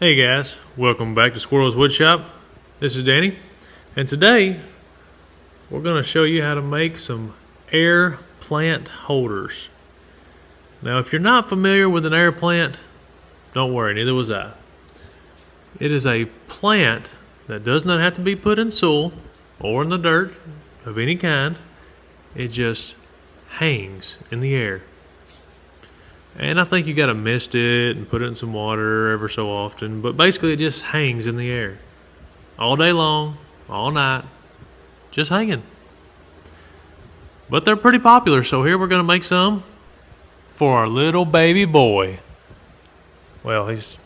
Hey guys, welcome back to Squirrel's Woodshop. This is Danny, and today we're going to show you how to make some air plant holders. Now, if you're not familiar with an air plant, don't worry, neither was I. It is a plant that does not have to be put in soil or in the dirt of any kind. It just hangs in the air. And I think you gotta mist it and put it in some water ever so often. But basically it just hangs in the air. All day long, all night, just hanging. But they're pretty popular, so here we're gonna make some for our little baby boy. Well, he's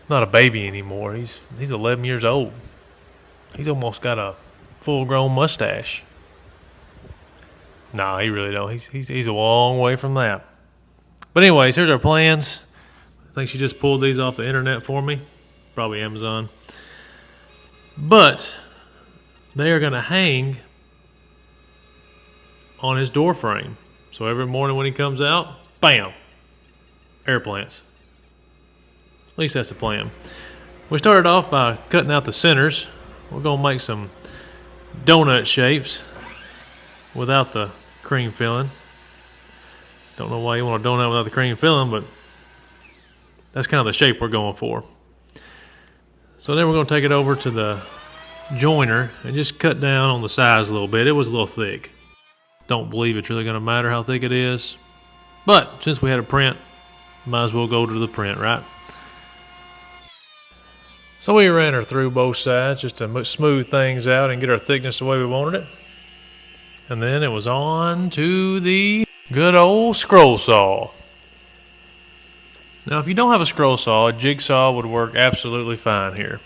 not a baby anymore. He's 11 years old. He's almost got a full-grown mustache. Nah, he really don't. He's a long way from that. But anyways, here's our plans. I think she just pulled these off the internet for me. Probably Amazon. But they are going to hang on his door frame. So every morning when he comes out, bam, air plants. At least that's the plan. We started off by cutting out the centers. We're going to make some donut shapes without the cream filling. Don't know why you want a donut without the cream filling, but that's kind of the shape we're going for. So then we're going to take it over to the joiner and just cut down on the size a little bit. It was a little thick. Don't believe it's really going to matter how thick it is. But since we had a print, might as well go to the print, right? So we ran her through both sides just to smooth things out and get our thickness the way we wanted it. And then it was on to the good old scroll saw. Now, if you don't have a scroll saw, a jigsaw would work absolutely fine here.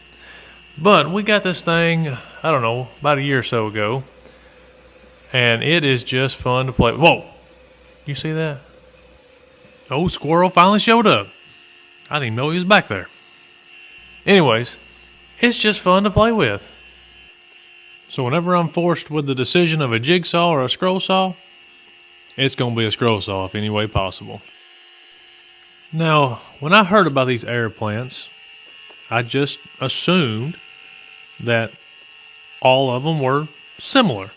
But we got this thing, I don't know, about a year or so ago. And it is just fun to play. Whoa! You see that? Old squirrel finally showed up. I didn't even know he was back there. Anyways, it's just fun to play with. So whenever I'm forced with the decision of a jigsaw or a scroll saw, it's going to be a scroll saw if any way possible. Now, when I heard about these air plants, I just assumed that all of them were similar.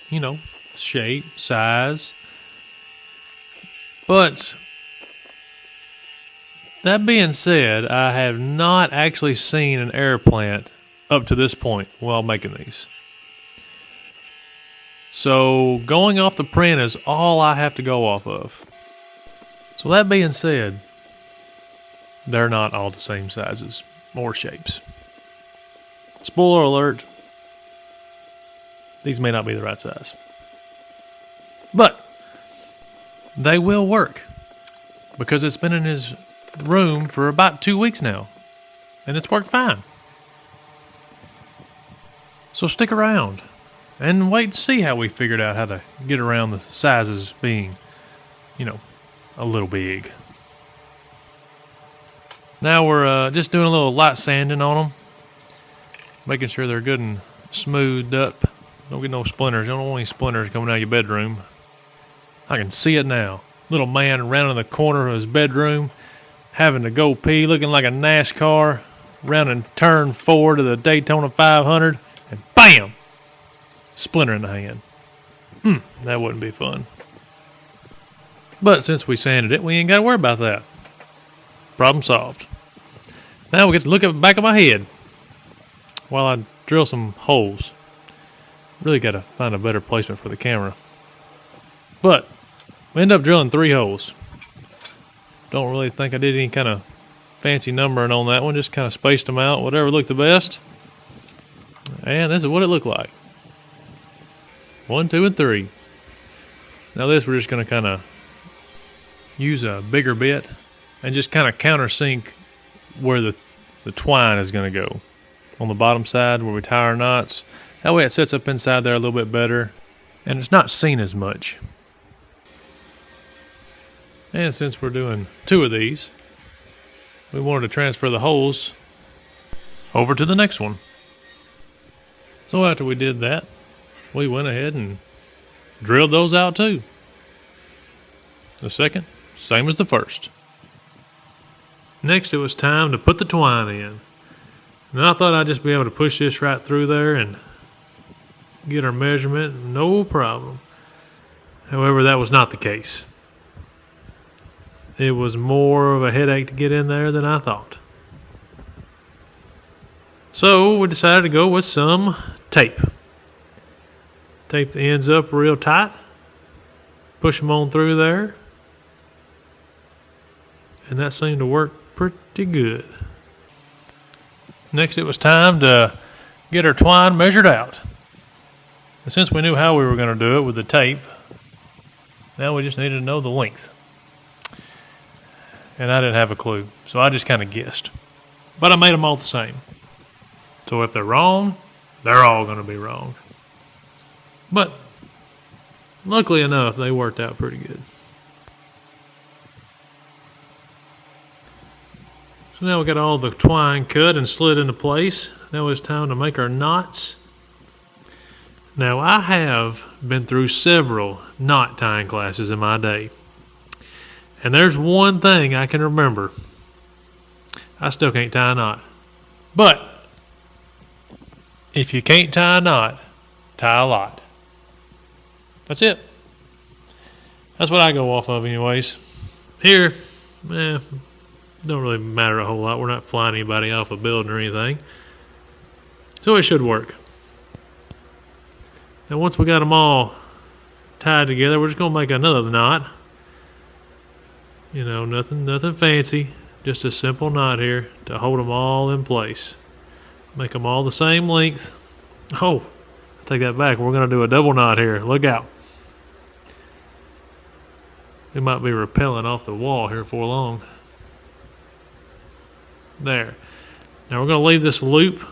You know, shape, size. But that being said, I have not actually seen an air plant up to this point while making these. So going off the print is all I have to go off of. So that being said, they're not all the same sizes or shapes. Spoiler alert, these may not be the right size. But they will work because it's been in his room for about 2 weeks now and it's worked fine. So stick around and wait to see how we figured out how to get around the sizes being, a little big. Now we're just doing a little light sanding on them, making sure they're good and smoothed up. Don't get no splinters. You don't want any splinters coming out of your bedroom. I can see it now. Little man rounding the corner of his bedroom, having to go pee, looking like a NASCAR, rounding turn 4 to the Daytona 500, and bam! Splinter in the hand. That wouldn't be fun. But since we sanded it, we ain't got to worry about that. Problem solved. Now we get to look at the back of my head while I drill some holes. Really got to find a better placement for the camera. But we end up drilling 3 holes. Don't really think I did any kind of fancy numbering on that one. Just kind of spaced them out, whatever looked the best. And this is what it looked like. 1, 2, and 3. Now this we're just going to kind of use a bigger bit and just kind of countersink where the twine is going to go. On the bottom side where we tie our knots. That way it sets up inside there a little bit better and it's not seen as much. And since we're doing 2 of these, we wanted to transfer the holes over to the next one. So after we did that, we went ahead and drilled those out too. The second, same as the first. Next, it was time to put the twine in. And I thought I'd just be able to push this right through there and get our measurement, no problem. However, that was not the case. It was more of a headache to get in there than I thought. So we decided to go with some tape. Tape the ends up real tight, push them on through there, and that seemed to work pretty good. Next, it was time to get our twine measured out. And since we knew how we were going to do it with the tape, now we just needed to know the length. And I didn't have a clue, so I just kind of guessed. But I made them all the same. So if they're wrong, they're all going to be wrong. But luckily enough, they worked out pretty good. So now we got all the twine cut and slid into place. Now it's time to make our knots. Now I have been through several knot tying classes in my day. And there's one thing I can remember. I still can't tie a knot. But if you can't tie a knot, tie a lot. That's it. That's what I go off of anyways. Here, don't really matter a whole lot. We're not flying anybody off a building or anything. So it should work. Now once we got them all tied together, we're just going to make another knot. You know, nothing fancy. Just a simple knot here to hold them all in place. Make them all the same length. Oh, I take that back. We're going to do a double knot here. Look out. It might be rappelling off the wall here for long. There. Now we're going to leave this loop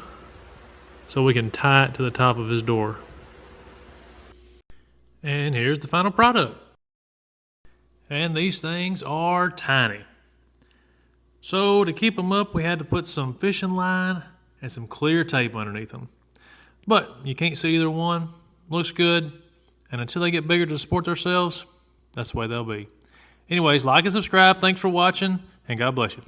so we can tie it to the top of his door. And here's the final product. And these things are tiny. So to keep them up, we had to put some fishing line and some clear tape underneath them. But you can't see either one. Looks good. And until they get bigger to support themselves, that's the way they'll be. Anyways, like and subscribe. Thanks for watching, and God bless you.